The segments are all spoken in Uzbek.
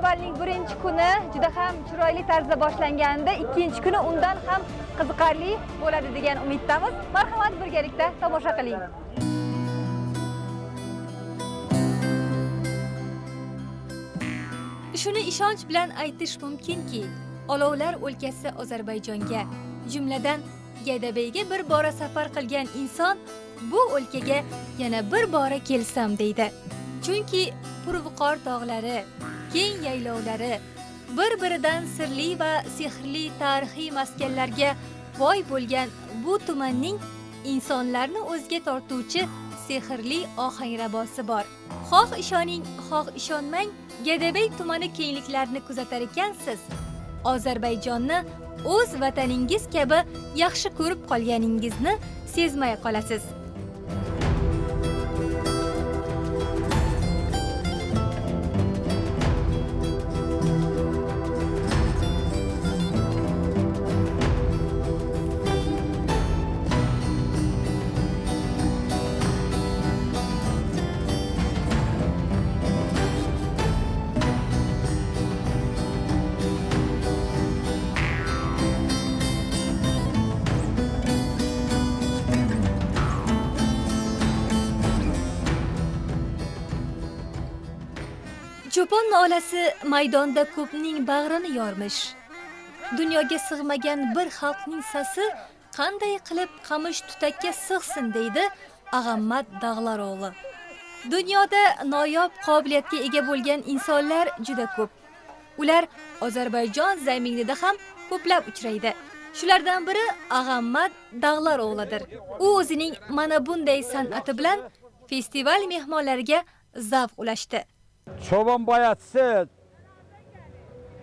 Festivalning birinchi kuni juda ham chiroyli tarzda boshlanganda, ikkinchi kuni undan ham qiziqarli bo'ladi degan umiddamiz. Marhamat, birgalikda tomosha qiling. Shuni ishonch bilan aytish mumkinki, olovlar o'lkasi Ozarbayjonga, jumladan Gaydabeyga bir bora safar qilgan inson bu o'lkaga yana bir bora kelsam deydi. Chunki purviqor tog'lari, keng yaylovlari, bir-biridan sirli va sehrli tarixiy maskanlarga boy bo'lgan bu tumanning insonlarni o'ziga tortuvchi sehrli ohangrabosi bor. Xoh ishoning, xoh ishonmang, Gaydabey tumani kengliklarini kuzatar ekansiz, Ozarbayjonni o'z vataningiz kabi yaxshi ko'rib qolganingizni sezmay qolasiz. Cho'pon nolasi maydonda ko'pning bag'rini yormish. Dunyoga sig'magan bir xalqning sasi qanday qilib qamish tutakka sig'sin deydi Ag'ammat Dag'laro'g'li. Dunyoda noyob qobiliyatga ega bo'lgan insonlar juda ko'p. Ular Ozarbayjon zaminida ham ko'plab uchraydi. Shulardan biri Ag'ammat Dag'laro'g'lidir. U o'zining mana bunday san'ati bilan festival mehmonlariga zavq ulashdi. Çoban bayatçısı,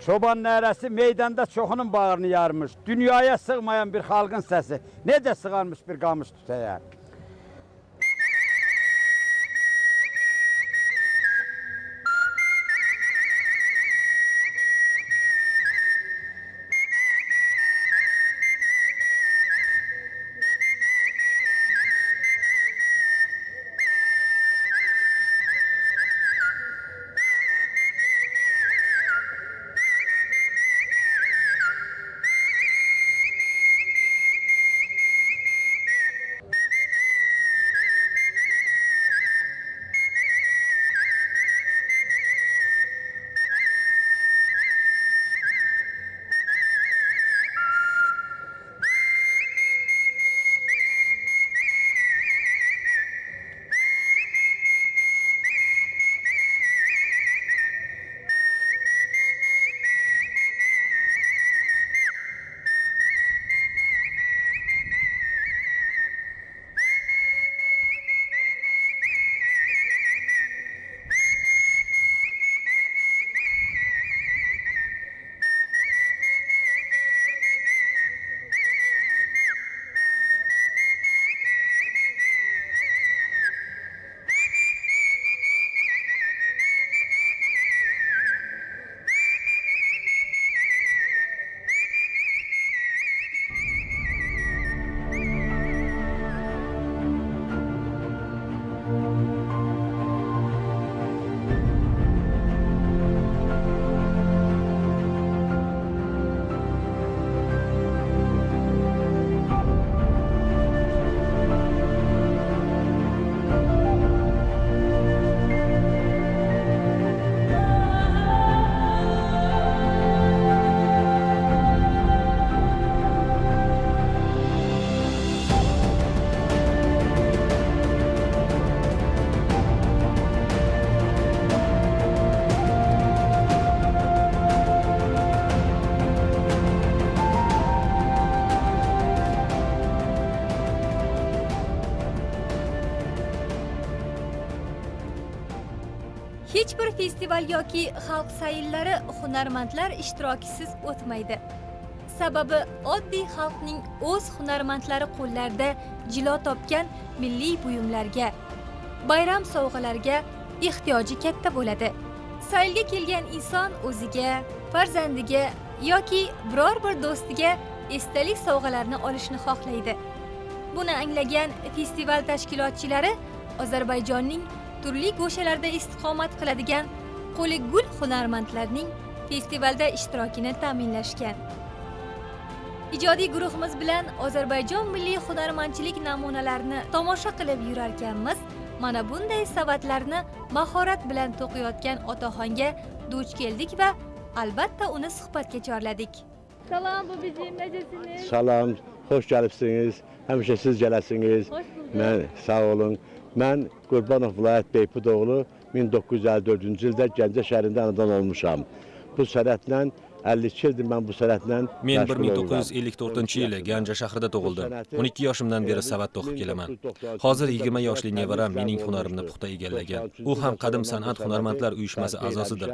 çoban neresi meydanda çoxunun bağrını yarmış. Dünyaya sığmayan bir halkın sesi. Necə sığarmış bir qamış tütəyə? Hech bir festival yoki xalq sayillari hunarmandlar ishtirokisiz o'tmaydi. Sababi oddiy xalqning o'z hunarmandlari qo'llarida jilo topgan milliy buyumlarga, bayram sovg'alariga ehtiyoji katta bo'ladi. Sayilga kelgan inson o'ziga, farzandiga yoki biror bir do'stiga esdalik sovg'alarni olishni xohlaydi. Buni anglagan festival tashkilotchilari Ozarbayjonning turli go'shalarda istiqomat qiladigan qo'li gul hunarmandlarning festivalda ishtirokini ta'minlashgan. Ijodiy guruhimiz bilan Ozarbayjon milliy hunarmandchilik namunalarini tomosha qilib yurarkanmiz, mana bunday savatlarni mahorat bilan to'qiyotgan otaxonga duch keldik va albatta uni suhbatga chorladik. Salom bubicim, necesiniz? Salam, hoş gəlibsiniz. Həmişə siz gələsiniz. Hoş bulduk. Mən sağ olun. Mən Qurbanov vilayət Beypudoğlu 1954-cü ildə Gəncə şəhərində anadan olmuşam. Bu sənətlə 52 ildir mən bu sənətlə Men məşğul oluram. 1954-yili Ganja shahrida tug'ildim. 12 yoshimdan beri savat to'qib kelaman. Hozir 20 yoshli nevaram mening hunarimni puxta egallagan. U ham Qadim san'at hunarmandlar uyushmasi a'zosidir.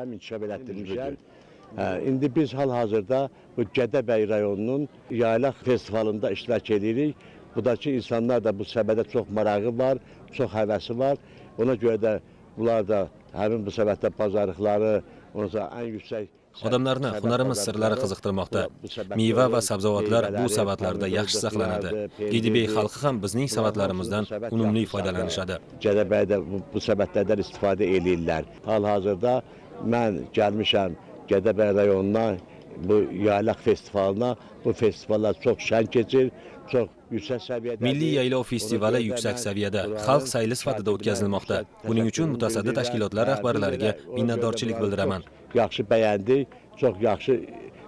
İndi biz hal-hazırda bu Gədəbəy rayonunun yaylaq festivalında iştirak edirik. Buradakı insanlar da bu səbədə çox marağı var, çox həvəsi var. Ona görə də bunlar da həmin bu səbətdə bazarlıqları, onsa ən yüksək Odamlarni hunarimiz sirlari qiziqtirmoqda. Meva va sabzavotlar bu savatlarda yaxshi saqlanadi. Gedibey xalqi ham bizning savatlarimizdan unumli foydalanishadi. Gədəbəydə bu səbətlərdən istifadə edirlər. Hal-hazırda mən gəlmişəm Gədəbəy rayonuna, bu yaylaq festivalına. Bu festivallar çox şən keçir, çox yüksək səviyyədə. Milliy yaylov festivali yuksak saviyada, xalq sayli sifatida o'tkazilmoqda. Buning uchun mutasaddi tashkilotlar rahbarlariga minnatdorchilik bildiraman. Yaxşı bəyəndik, çox yaxşı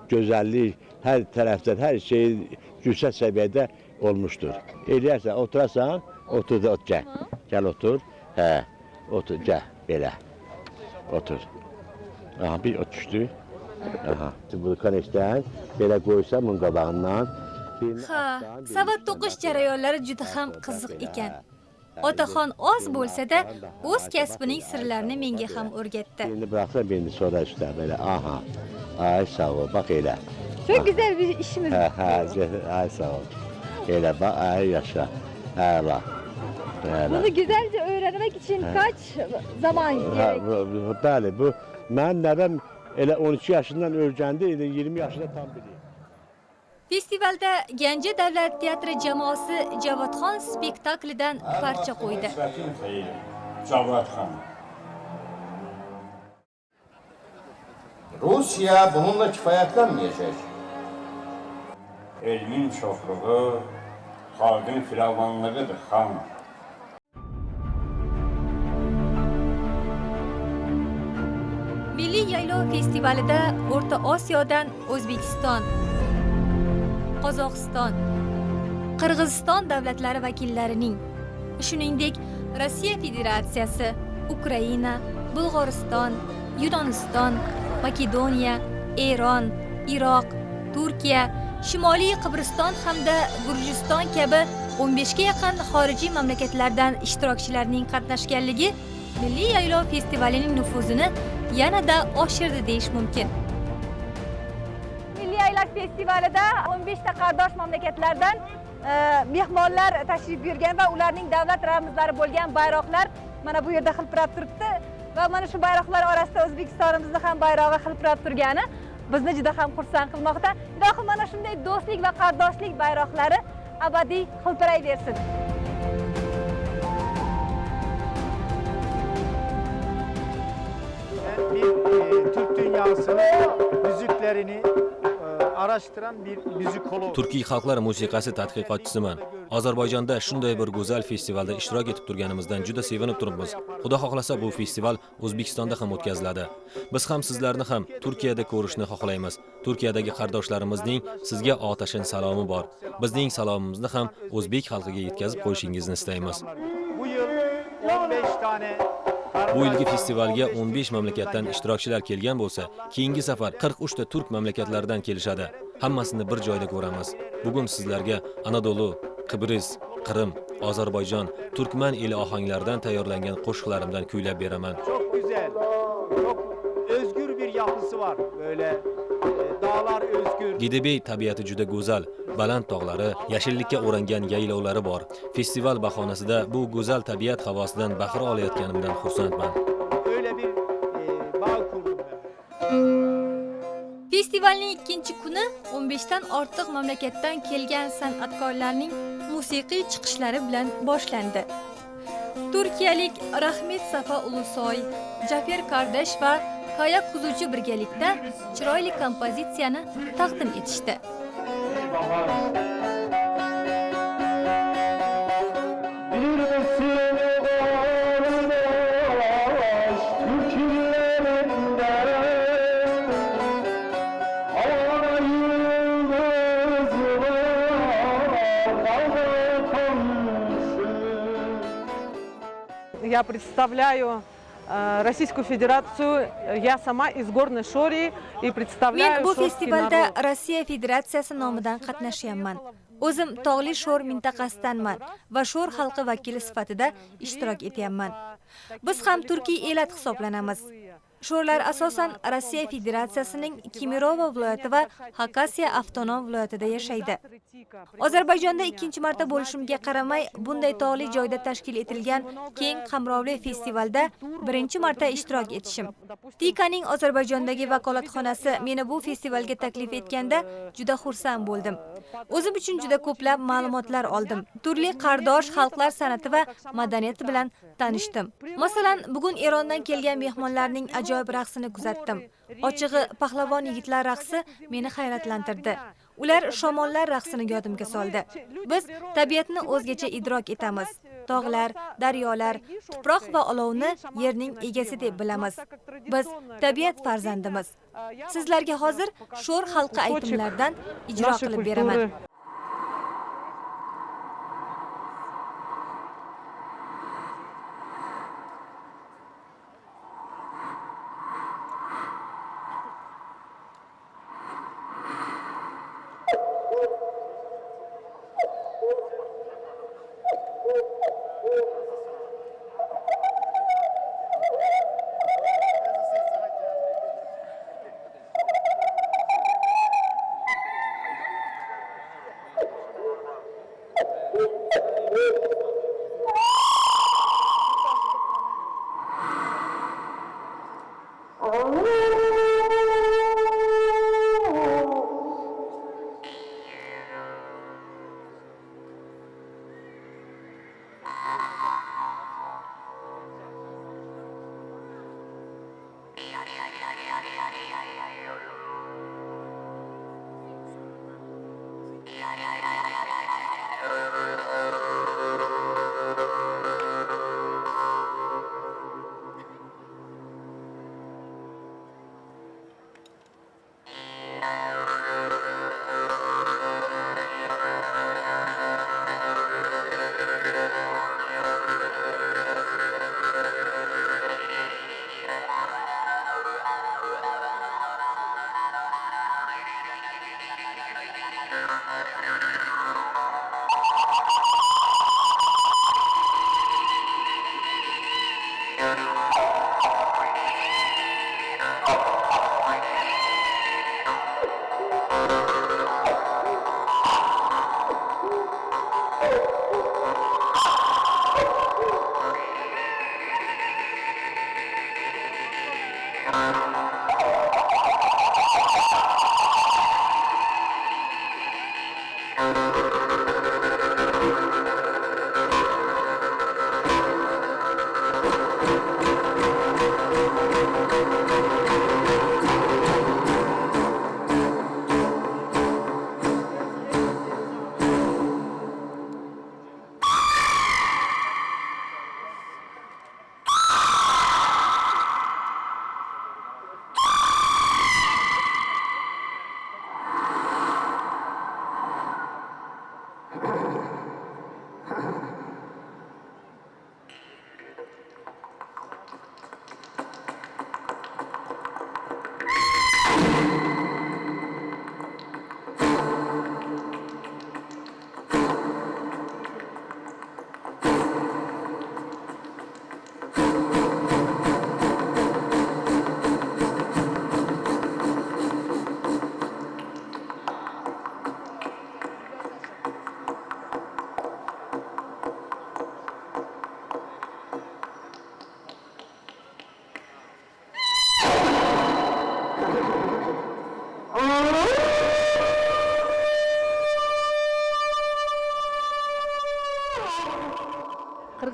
gözəllik, hər tərəfdən, hər şey yüksək səviyyədə olmuşdur. Eləyərsən, oturarsan, otur da gəl. Gəl otur, hə, otur, gəl, belə, otur. Aha, bir düşdü. Aha, bu konekdən belə qoysan bunun qabağından. Ha, savat to'qish jarayonlari juda ham qiziq ekan. Otaxon oz bo'lsa-da, o'z kasbining sirlarini menga ham o'rgatdi. Birini bıraksan birini sonra işte böyle, aha, ay sağ ol, bak elə. Çok güzel bir işimiz. Ay sağ ol. Elə bak, ay yaşa, əla. Bunu güzelce öğrenmek için kaç zaman gerek? Bəli, bu, mənim nəvəm elə 12 yaşından öyrəndi, elə 20 yaşında tam bilir. Festivalda Ganja davlat teatri jamoasi Javadxon spektaklidan parcha qo'ydi. Javadxon. Rusiya bununla kifayətlənməyəcək. Elmin çoxluğu, xalqın firavanlığıdır, xan. Milliy yaylov festivalida O'rta Osiyodan O'zbekiston, Qozog'iston, Qirg'iziston davlatlari vakillarining, shuningdek Rossiya Federatsiyasi, Ukraina, Bulg'oriston, Yunoniston, Makedoniya, Eron, Iroq, Turkiya, Shimoliy Qibriston hamda Gurjiston kabi 15 ga yaqin xorijiy mamlakatlardan ishtirokchilarning qatnashganligi Milliy yaylov festivalining nufuzini yanada oshirdi deyish mumkin. Milliy yaylaq festivalida 15 ta qardosh mamlakatlardan mehmonlar tashrif buyurgan va ularning davlat ramzlari bo'lgan bayroqlar mana bu yerda hilpirab turibdi va mana shu bayroqlar orasida O'zbekistonimizni ham bayrog'i hilpirab turgani bizni juda ham xursand qilmoqda. Ilohim mana shunday do'stlik va qardoshlik bayroqlari abadiy hilpirayversin. Bir Türk dünyasının müziklerini araştıran bir müzikolog. Turkiy xalqlar musiqasi tadqiqotchisiman. Ozarbayjonda shunday bir go'zal festivalda ishtirok etib turganimizdan juda sevinib turibmiz. Xudo xohlasa bu festival O'zbekistonda ham o'tkaziladi. Biz ham sizlarni ham Turkiyada ko'rishni xohlaymiz. Turkiyadagi qardoshlarimizning sizga otashin salomi bor. Bizning salomimizni ham o'zbek xalqiga yetkazib qo'yishingizni istaymiz. Bu yıl 15 tane Bu yilgi festivalga 15 mamlakatdan ishtirokchilar kelgan bo'lsa, keyingi safar 43 ta turk mamlakatlaridan kelishadi. Hammasini bir joyda ko'ramiz. Bugun sizlarga Anadolu, Qibris, Qrim, Ozarbayjon, Turkman eli ohanglaridan tayyorlangan qo'shiqlarimdan kuylab beraman. çok güzel, çok özgür bir yapısı var. Böyle dağlar özgür. Gedebey tabiati juda go'zal, baland tog'lari, yashillikka o'rangan yaylovlari bor. Festival bahonasida bu go'zal tabiat havosidan bahra olayotganimdan xursandman. Öyle bir bağ kurdum ben. Festivalning ikkinchi kuni 15 dan ortiq mamlakatdan kelgan san'atkorlarning musiqiy chiqishlari bilan boshlandi. Turkiyalik Rahmet Safa Ulusoy, Jafer Kardesh va kayak kuzuvchi birgalikda chiroyli kompozitsiyani taqdim etishdi. Я представляю Российскую Федерацию, я сама из Горной Шории и представляю Men bu шорский festivalda народ. Rossiya Federatsiyasi nomidan qatnashyapman. O'zim tog'li sho'r mintaqasidanman va sho'r xalqi vakili sifatida ishtirok etyapman. Biz ham turkiy elat hisoblanamiz. Sho'rlar asosan Rossiya Federatsiyasining Kemerovo viloyati va Xakasiya avtonom viloyatida yashaydi. Ozarbayjonda ikkinchi marta bo'lishimga qaramay, bunday tog'li joyda tashkil etilgan keng qamrovli festivalda birinchi marta ishtirok etishim. Tikaning Ozarbayjondagi vakolatxonasi meni bu festivalga taklif etganda juda xursand bo'ldim. O'zim uchun juda ko'plab ma'lumotlar oldim. Turli qardosh xalqlar san'ati va madaniyati bilan tanishdim. Masalan, bugun Erondan kelgan mehmonlarning ajoyib raqsini kuzatdim. Ochig'i, pahlavon yigitlar raqsi meni hayratlantirdi. Ular shamollar raqsini yodimga soldi. Biz tabiatni o'zgacha idrok etamiz. Tog'lar, daryolar, tuproq va olovni yerning egasi deb bilamiz. Biz tabiat farzandimiz. Sizlarga hozir sho'r xalqi aytimlardan ijro qilib beraman.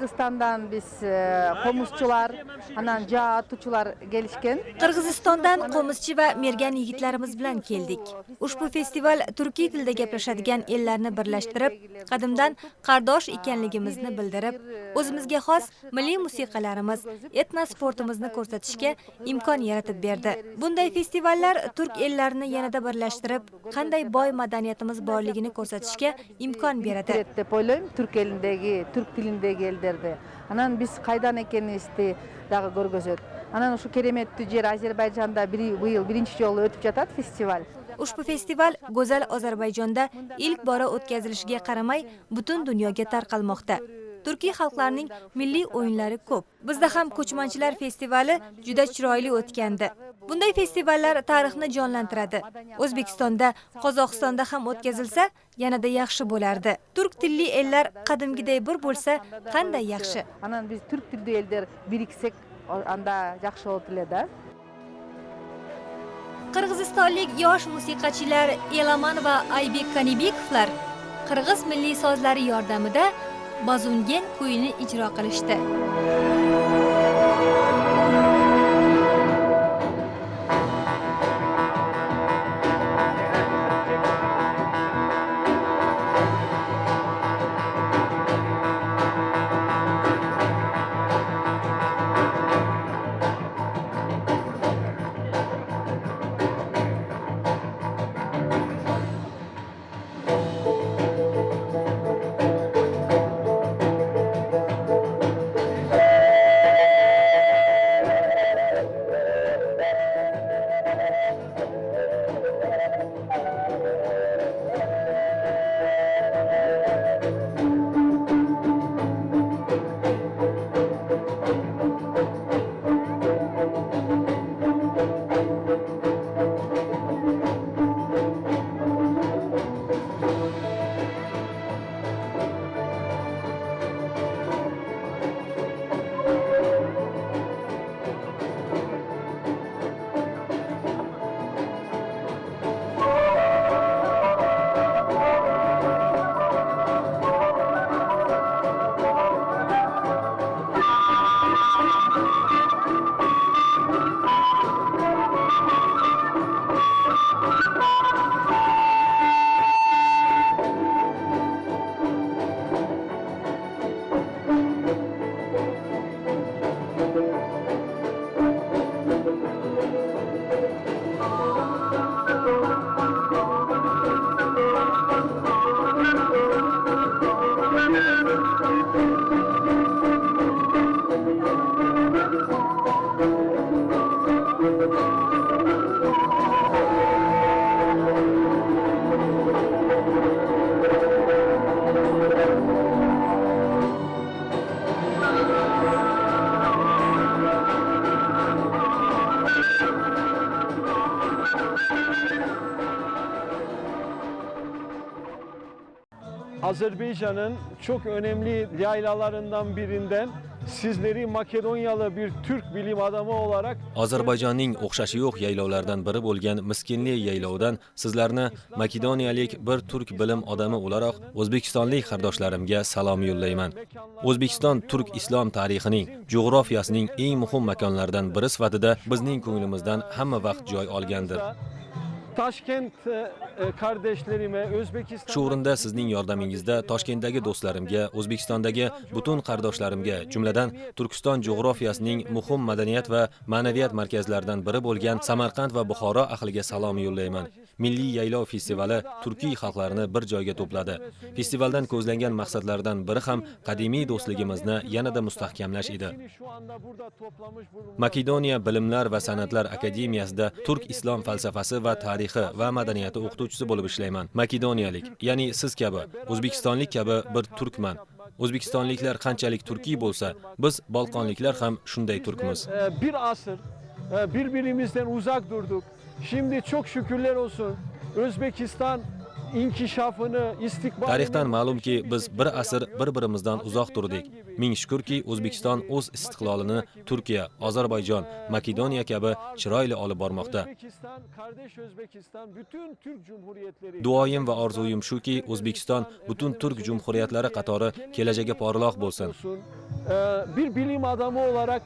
Qırğızstandan biz qo'mishchilar, anan ja atuvchilar kelishgan. Qirg'izistondan qo'mishchi va mergan yigitlarimiz bilan keldik. Ushbu festival turkiy tilda gaplashadigan ellarni birlashtirib, qadimdan qardosh ekanligimizni bildirib, o'zimizga xos milliy musiqalarimiz, etno sportimizni ko'rsatishga imkon yaratib berdi. Bunday festivallar turk ellarini yanada birlashtirib, qanday boy madaniyatimiz borligini ko'rsatishga imkon beradi. deb o'ylayman, turk elindagi, turk tilindagi elderdi. Anan biz qaydan ekanimizni dag'i ko'rgazadi. Anan shu keremetli yer Ozarbayjonda bu yil birinchi jolu o'tib жатат festival. Ushbu festival go'zal Ozarbayjonda ilk bora o'tkazilishiga qaramay, butun dunyoga tarqalmoqda. Turkiy xalqlarning milliy o'yinlari ko'p. Bizda ham ko'chmanchilar festivali juda chiroyli o'tgandi. Bunday festivallar tarixni jonlantiradi. O'zbekistonda, Qozog'istonda ham o'tkazilsa, yanada yaxshi bo'lardi. Turk tilli ellar qadimgiday bir bo'lsa, qanday yaxshi. Anan biz turk tilli elder biriksak, anda yaxshi bo'lardi. Qirg'izistonlik yosh musiqachilar Elaman va Aybek Kanibekovlar qirg'iz milliy sozlari yordamida Bazungen kuyini ijro qilishdi. Azerbaycan'ın çok önemli yaylalarından birinden sizleri Makedonyalı bir Türk bilim adamı olarak Ozarbayjonning o'xshashi yo'q yaylovlardan biri bo'lgan Miskinli yaylovidan sizlarni makedoniyalik bir turk bilim odami o'laroq o'zbekistonlik qardoshlarimga salom yo'llayman. O'zbekiston turk islom tarixining, jo'grafiyasining eng muhim makonlaridan biri sifatida bizning ko'nglimizdan hamma vaqt joy olgandir. Taşkent kardeşlerime, Özbekistan... Shu o'rinda sizning yordamingizda Toshkentdagi do'stlarimga, O'zbekistondagi butun qardoshlarimga, jumladan Turkiston jo'grafiyasining muhim madaniyat va ma'naviyat markazlaridan biri bo'lgan Samarqand va Buxoro ahliga salom yo'llayman. Milliy yaylov festivali turkiy xalqlarini bir joyga to'pladi. Festivaldan ko'zlangan maqsadlardan biri ham qadimiy do'stligimizni yanada mustahkamlash edi. Makedoniya Bilimlar va San'atlar akademiyasida turk islom falsafasi va tarixi va madaniyati o'qituvchisi bo'lib ishlayman. Makedoniyalik, ya'ni siz kabi, O'zbekistonlik kabi bir turkman. O'zbekistonliklar qanchalik turkiy bo'lsa, biz Balqonliklar ham shunday turkmiz. Bir asır birbirimizden uzak durduk. Şimdi çok şükürler olsun Özbekistan inkişafını, istikbalini... Tarixdan ma'lumki, biz bir asr bir-birimizdan uzoq turdik. Ming shukrki, O'zbekiston o'z istiqlolini Turkiya, Ozarbayjon, Makedoniya kabi chiroyli olib bormoqda. Özbekistan, kardeş Özbekistan, bütün Türk Cumhuriyetleri... Duoyim va orzuyim shuki, O'zbekiston butun turk jumhuriyatlari qatori kelajagi porloq bo'lsin. Bir bilim adamı olarak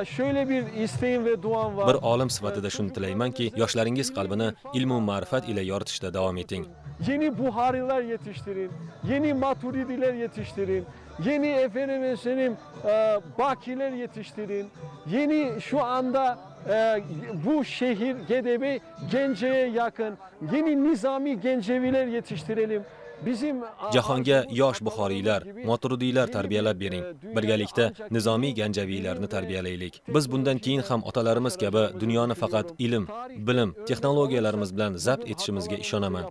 şöyle bir isteğim ve duam var. Bir olim sifatida shuni tilaymanki, yoshlaringiz qalbini ilm va ma'rifat ila yoritishda davom eting. Yeni Buhariler yetiştirin, yeni Maturidiler yetiştirin, yeni Bakiler yetiştirin, yeni şu anda bu şehir Gedebe Gence'ye yakın yeni Nizami Genceviler yetiştirelim. Bizim Jahonga yosh buxoriylar, moturudiylar tarbiyalab bering. Birgalikda nizomiy ganjaviylarni tarbiyalaylik. Biz bundan keyin ham otalarimiz kabi dunyoni faqat ilm, bilim, texnologiyalarimiz bilan zabt etishimizga ishonaman.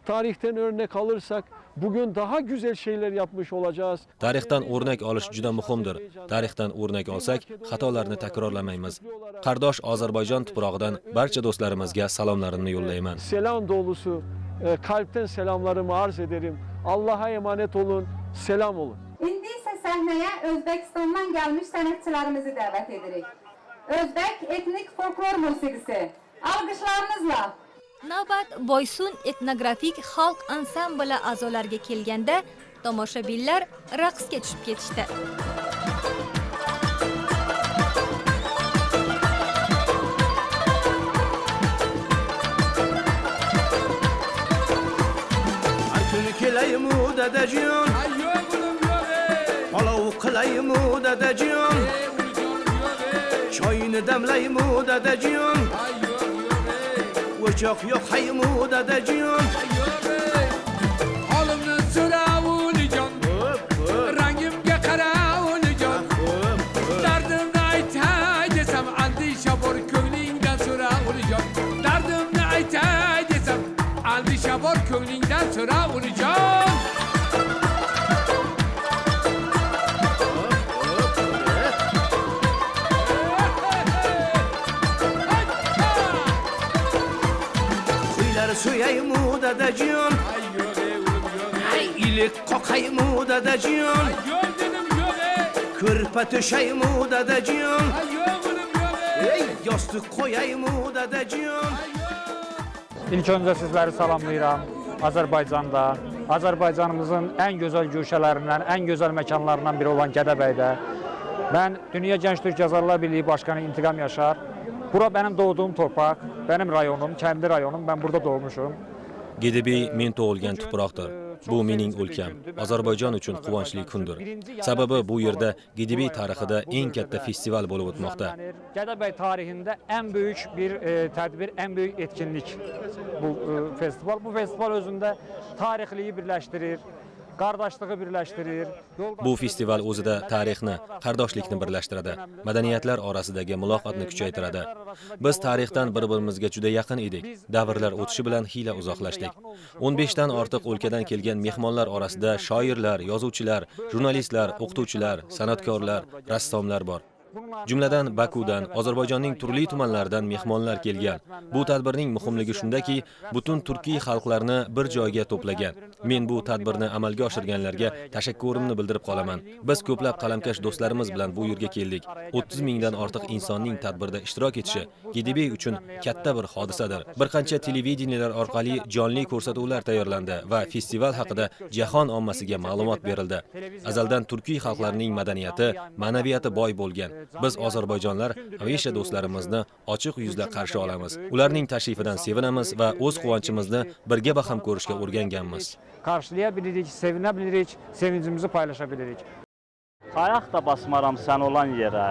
Tarihten örnek alırsak bugün daha güzel şeyler yapmış olacağız. Tarixdan o'rnak olish juda muhimdir. Tarixdan o'rnak olsak, xatolarni takrorlamaymiz. Qardosh Ozarbayjon tuprog'idan barcha do'stlarimizga salomlarimni yo'llayman. Selam dolusu kalpten selamlarımı arz ederim. Allah'a emanet olun, selam olun. Endi ise sahneye Özbekistan'dan gelmiş sanatçılarımızı davet ederek. Özbek etnik folklor musikisi. Alkışlarınızla. Navbat Boysun etnografik xalq ansambli a'zolariga kelganda tomoshabinlar raqsga tushib ketishdi. Kilaymu dadacığım, palau kılaymu dadacığım, çayını demlaymu dadacığım, uçak yok haymu dadacığım. Halimni so'ravulajon, rangimga qaravulajon, dardimni aytay desam andisha bor ko'nglingdan so'ravulajon, dardimni aytay desam andisha bor ko'nglingdan so'ravulajon. Suyaymu dadacığım, ilik kokaymu dadacığım, kırpa töşeymu dadacığım, yastık koyaymu dadacığım. İlk önce sizleri salamlayıram. Azərbaycanda, Azərbaycanımızın en güzel güşələrindən, en güzel mekanlarından biri olan Gədəbəydə ben Dünya Genç Türk Yazarlar Birliği Başkanı İntiqam Yaşar. Bura benim doğduğum torpaq, benim rayonum, kendi rayonum, ben burada doğmuşum. Gedebe men tug'ilgan tuproqdir. Bu mening o'lkam. Ozarbayjon uchun quvonchli kundir. Sababi bu yerda Gedebe tarixida eng katta festival bo'lib o'tmoqda. Gədəbəy tarixində en büyük bir tədbir, en büyük etkinlik bu festival. Bu festival özündə tarixliyi birləşdirir, qardaşlığı birləşdirir. Bu festival o'zida tarixni, qardoshlikni birlashtiradi, madaniyatlar orasidagi muloqotni kuchaytiradi. Biz tarixdan bir-birimizga juda yaqin edik. Davrlar o'tishi bilan xiyla uzoqlashdik. 15 dan ortiq o'lkadan kelgan mehmonlar orasida shoirlar, yozuvchilar, jurnalistlar, o'qituvchilar, san'atkorlar, rassomlar bor. Jumladan Bakudan, Ozarbayjonning turli tumanlaridan mehmonlar kelgan. Bu tadbirning muhimligi shundaki, butun turkiy xalqlarni bir joyga to'plagan. Men bu tadbirni amalga oshirganlarga tashakkurimni bildirib qolaman. Biz ko'plab qalamkash do'stlarimiz bilan bu yerga keldik. 30 mingdan ortiq insonning tadbirda ishtirok etishi Gedebe uchun katta bir hodisadir. Bir qancha televideniyalar orqali jonli ko'rsatuvlar tayyorlandi va festival haqida jahon ommasiga ma'lumot berildi. Azaldan turkiy xalqlarining madaniyati, ma'naviyati boy bo'lgan. Biz Ozarbayjonlar hamisha do'stlarimizni ochiq yuzla qarshi olamiz. Ularning tashrifidan sevinamiz va o'z quvonchimizni birga baham ko'rishga o'rganganmiz. Qarşılayabilirik, sevinebilirik, sevincimizi paylaşabilirik. Ayaq da basmaram sen olan yere,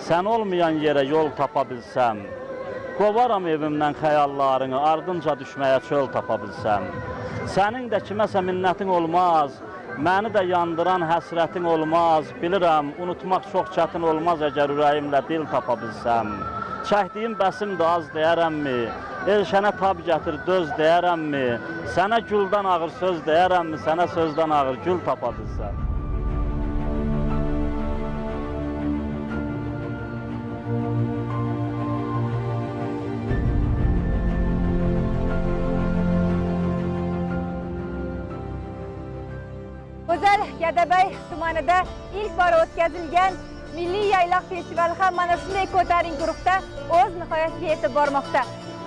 sen olmayan yere yol tapa bilsem, qovaram evimdən xəyallarını, ardınca düşməyə çöl tapa bilsem. Sənin də kiməsə minnətin olmaz, məni də yandıran həsrətin olmaz. Bilirəm, unutmaq çox çətin olmaz əgər ürəyimlə dil tapa bilsəm. Çəkdiyim bəsim də az deyərəmmi? Elşənə tab gətir döz deyərəmmi? Sənə güldən ağır söz deyərəmmi? Sənə sözdən ağır gül tapa bilsəm. Gadabay tumanida ilk bor o'tkazilgan Milliy yaylaq festivali ham mana shunday ko'taring guruhda o'z nihoyasiga yetib bormoqda.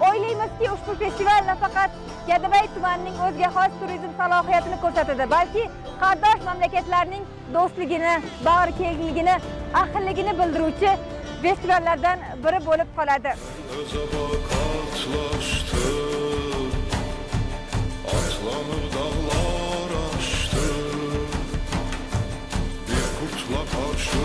O'ylaymizki, ushbu festival nafaqat Gadabay tumanining o'ziga xos turizm salohiyatini ko'rsatadi, balki qardosh mamlakatlarning do'stligini, bag'rikengligini, ahilligini bildiruvchi festivallardan biri bo'lib qoladi. Atlanır dağlar aştı, bir kurtla karşı